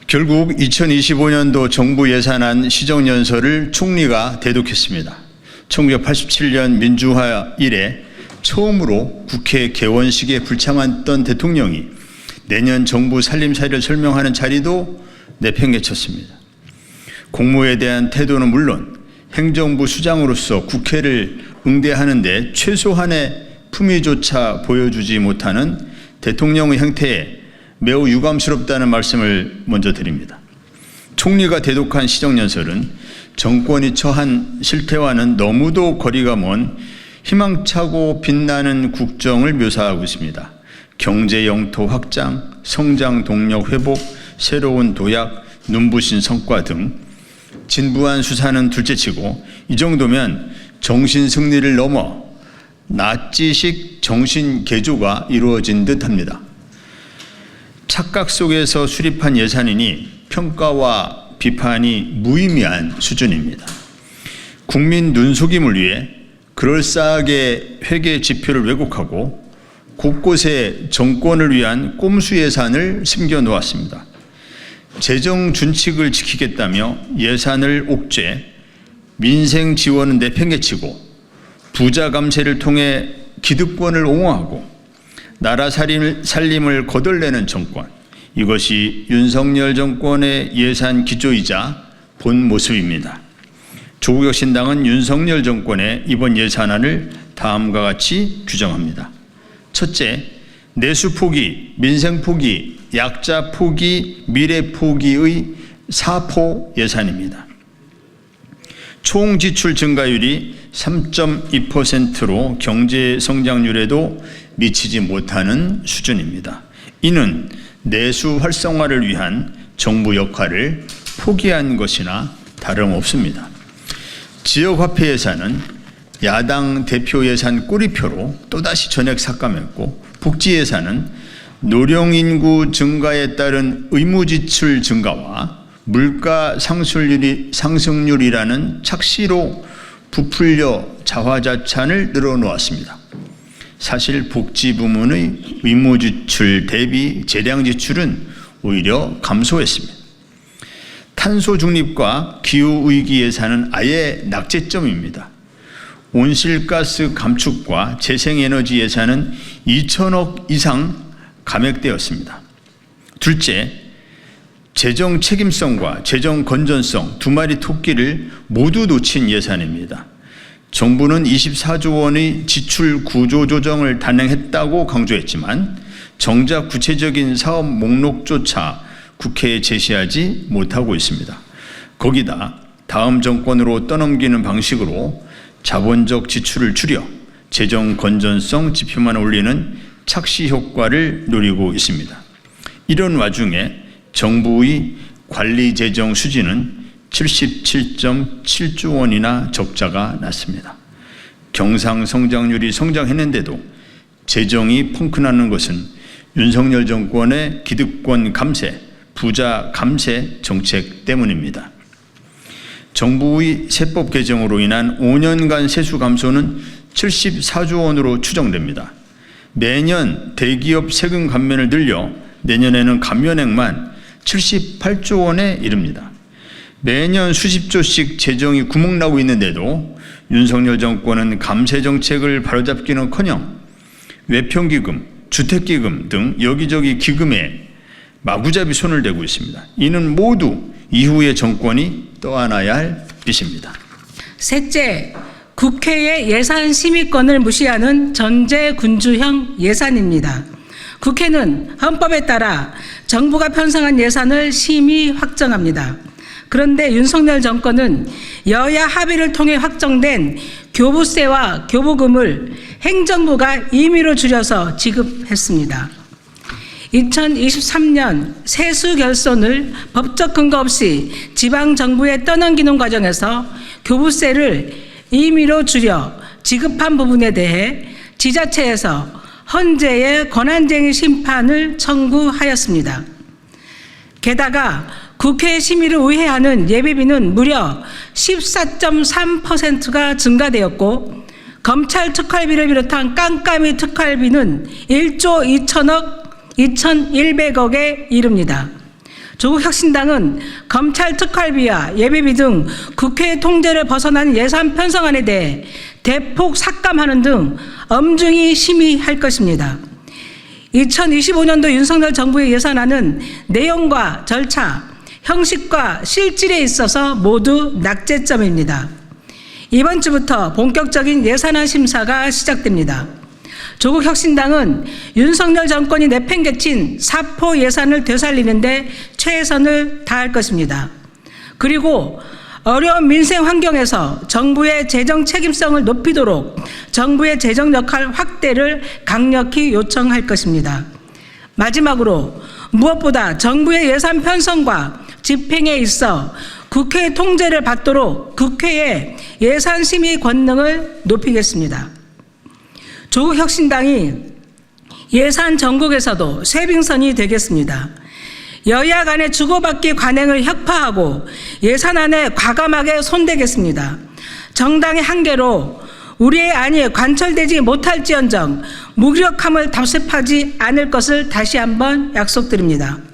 결국 2025년도 정부 예산안 시정연설을 총리가 대독했습니다. 1987년 민주화 이래 처음으로 국회 개원식에 불참했던 대통령이 내년 정부 살림살이를 설명하는 자리도 내팽개쳤습니다. 공무에 대한 태도는 물론 행정부 수장으로서 국회를 응대하는 데 최소한의 품위조차 보여주지 못하는 대통령의 행태에 매우 유감스럽다는 말씀을 먼저 드립니다. 총리가 대독한 시정연설은 정권이 처한 실태와는 너무도 거리가 먼 희망차고 빛나는 국정을 묘사하고 있습니다. 경제 영토 확장, 성장 동력 회복, 새로운 도약, 눈부신 성과 등 진부한 수사는 둘째치고 이 정도면 정신 승리를 넘어 나치식 정신 개조가 이루어진 듯합니다. 착각 속에서 수립한 예산이니 평가와 비판이 무의미한 수준입니다. 국민 눈속임을 위해 그럴싸하게 회계 지표를 왜곡하고 곳곳에 정권을 위한 꼼수 예산을 숨겨놓았습니다. 재정 준칙을 지키겠다며 예산을 옥죄 민생 지원은 내팽개치고 부자 감세를 통해 기득권을 옹호하고 나라 살림을 거덜내는 정권, 이것이 윤석열 정권의 예산 기조이자 본 모습입니다. 조국혁신당은 윤석열 정권의 이번 예산안을 다음과 같이 규정합니다. 첫째, 내수 포기, 민생 포기, 약자 포기, 미래 포기의 4포 예산입니다. 총 지출 증가율이 3.2%로 경제 성장률에도 미치지 못하는 수준입니다. 이는 내수 활성화를 위한 정부 역할을 포기한 것이나 다름없습니다. 지역화폐 예산은 야당 대표 예산 꼬리표로 또다시 전액 삭감했고, 복지 예산은 노령인구 증가에 따른 의무지출 증가와 물가 상승률이라는 착시로 부풀려 자화자찬을 늘어놓았습니다. 사실 복지 부문의 의무지출 대비 재량지출은 오히려 감소했습니다. 탄소 중립과 기후위기 예산은 아예 낙제점입니다. 온실가스 감축과 재생에너지 예산은 2천억 이상 감액되었습니다. 둘째, 재정 책임성과 재정 건전성 두 마리 토끼를 모두 놓친 예산입니다. 정부는 24조 원의 지출 구조 조정을 단행했다고 강조했지만 정작 구체적인 사업 목록조차 국회에 제시하지 못하고 있습니다. 거기다 다음 정권으로 떠넘기는 방식으로 자본적 지출을 줄여 재정 건전성 지표만 올리는 착시 효과를 노리고 있습니다. 이런 와중에 정부의 관리 재정 수지는 77.7조 원이나 적자가 났습니다. 경상 성장률이 성장했는데도 재정이 펑크나는 것은 윤석열 정권의 기득권 감세, 부자 감세 정책 때문입니다. 정부의 세법 개정으로 인한 5년간 세수 감소는 74조 원으로 추정됩니다. 매년 대기업 세금 감면을 늘려 내년에는 감면액만 78조 원에 이릅니다. 매년 수십조씩 재정이 구멍나고 있는데도 윤석열 정권은 감세 정책을 바로잡기는커녕 외평기금, 주택기금 등 여기저기 기금에 마구잡이 손을 대고 있습니다. 이는 모두 이후의 정권이 떠안아야 할 빚입니다. 셋째, 국회의 예산 심의권을 무시하는 전제군주형 예산입니다. 국회는 헌법에 따라 정부가 편성한 예산을 심의 확정합니다. 그런데 윤석열 정권은 여야 합의를 통해 확정된 교부세와 교부금을 행정부가 임의로 줄여서 지급했습니다. 2023년 세수 결손을 법적 근거 없이 지방정부에 떠넘기는 과정에서 교부세를 임의로 줄여 지급한 부분에 대해 지자체에서 헌재의 권한쟁의 심판을 청구하였습니다. 게다가 국회 심의를 의회하는 예비비는 무려 14.3%가 증가되었고, 검찰 특활비를 비롯한 깜깜이 특활비는 1조 2천억 2,100억에 이릅니다. 조국혁신당은 검찰 특활비와 예비비 등 국회 통제를 벗어난 예산 편성안에 대해 대폭 삭감하는 등 엄중히 심의할 것입니다. 2025년도 윤석열 정부의 예산안은 내용과 절차, 형식과 실질에 있어서 모두 낙제점입니다. 이번 주부터 본격적인 예산안 심사가 시작됩니다. 조국혁신당은 윤석열 정권이 내팽개친 사포 예산을 되살리는데 최선을 다할 것입니다. 그리고 어려운 민생 환경에서 정부의 재정 책임성을 높이도록 정부의 재정 역할 확대를 강력히 요청할 것입니다. 마지막으로 무엇보다 정부의 예산 편성과 집행에 있어 국회의 통제를 받도록 국회의 예산 심의 권능을 높이겠습니다. 조국혁신당이 예산 전국에서도 쇄빙선이 되겠습니다. 여야 간의 주고받기 관행을 혁파하고 예산안에 과감하게 손대겠습니다. 정당의 한계로 우리의 안이 관철되지 못할지언정 무기력함을 답습하지 않을 것을 다시 한번 약속드립니다.